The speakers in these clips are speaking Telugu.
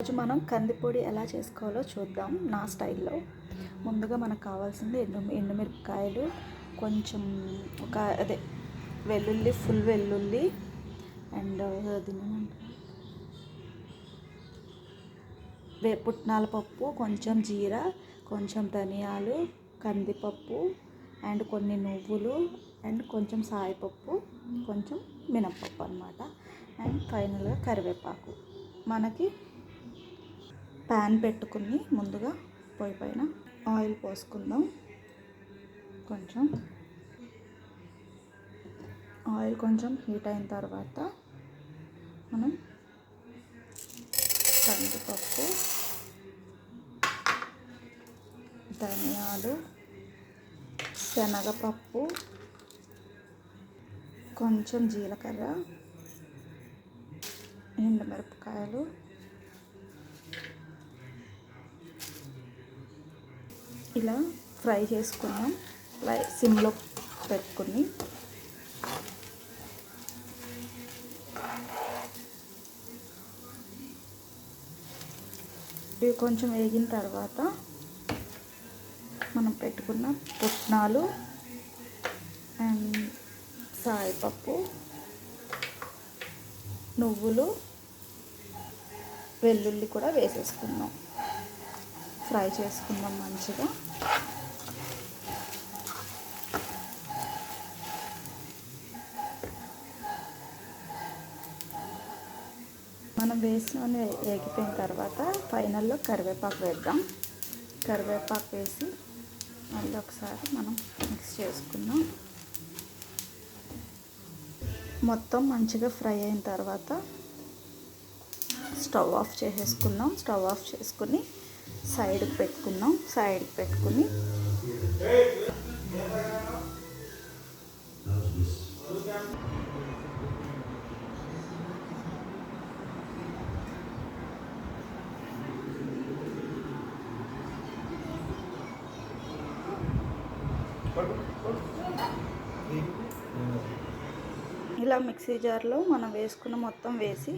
రోజు మనం కందిపొడి ఎలా చేసుకోవాలో చూద్దాం నా స్టైల్లో. ముందుగా మనకు కావాల్సింది ఎండుమిరపకాయలు, కొంచెం వెల్లుల్లి, ఫుల్ వెల్లుల్లి అండ్ పుట్నాల పప్పు, కొంచెం జీరా, కొంచెం ధనియాలు, కందిపప్పు అండ్ కొన్ని నువ్వులు అండ్ కొంచెం సాయిపప్పు, కొంచెం మినప్పప్పు అన్నమాట. అండ్ ఫైనల్గా కరివేపాకు. మనకి ప్యాన్ పెట్టుకుని ముందుగా పొయ్యి పైన ఆయిల్ పోసుకుందాం. ఆయిల్ కొంచెం హీట్ అయిన తర్వాత మనం కందిపప్పు, ధనియాలు, శనగపప్పు, కొంచెం జీలకర్ర, ఎండుమిరపకాయలు, ఇలా ఫ్రై చేసుకున్నాం. సిమ్లో పెట్టుకుని ఇవి కొంచెం వేగిన తర్వాత మనం పెట్టుకున్న పుట్నాలు అండ్ సాయిపప్పు, నువ్వులు, వెల్లుల్లి కూడా వేసేసుకుందాం. ఫ్రై చేసుకుందాం మంచిగా. మనం వేసిన వేగిపోయిన తర్వాత ఫైనల్లో కరివేపాకు వేద్దాం. కరివేపాకు వేసి మళ్ళీ ఒకసారి మనం మిక్స్ చేసుకుందాం. మొత్తం మంచిగా ఫ్రై అయిన తర్వాత స్టవ్ ఆఫ్ చేసేసుకుందాం. స్టవ్ ఆఫ్ చేసుకుని సైడ్కి పెట్టుకుని ఇలా మిక్సీ జార్లో మనం వేసుకున్న మొత్తం వేసి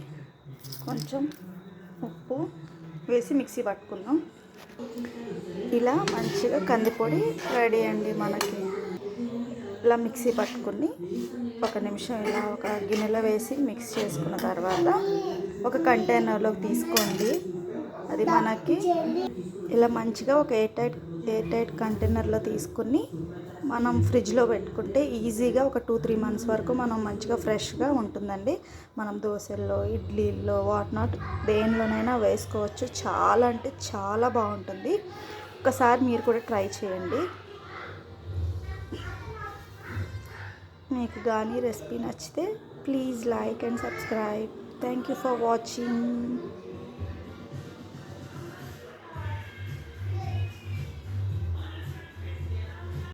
కొంచెం ఉప్పు వేసి మిక్సీ పట్టుకుందాం. ఇలా మంచిగా కందిపొడి రెడీ అండి మనకి. ఇలా మిక్సీ పట్టుకుని ఒక నిమిషం ఇలా ఒక గిన్నెలో వేసి మిక్స్ చేసుకున్న తర్వాత ఒక కంటైనర్లోకి తీసుకోండి. అది మనకి ఇలా మంచిగా ఒక ఎయిర్ టైట్ కంటైనర్లో తీసుకుని మనం ఫ్రిడ్జ్లో పెట్టుకుంటే ఈజీగా ఒక 2-3 months వరకు మనం మంచిగా ఫ్రెష్గా ఉంటుందండి. మనం దోశల్లో, ఇడ్లీల్లో, వాట్ నాట్ దేనిలోనైనా వేసుకోవచ్చు. చాలా అంటే చాలా బాగుంటుంది. ఒకసారి మీరు కూడా ట్రై చేయండి. మీకు కానీ రెసిపీ నచ్చితే please like and subscribe. Thank you for watching.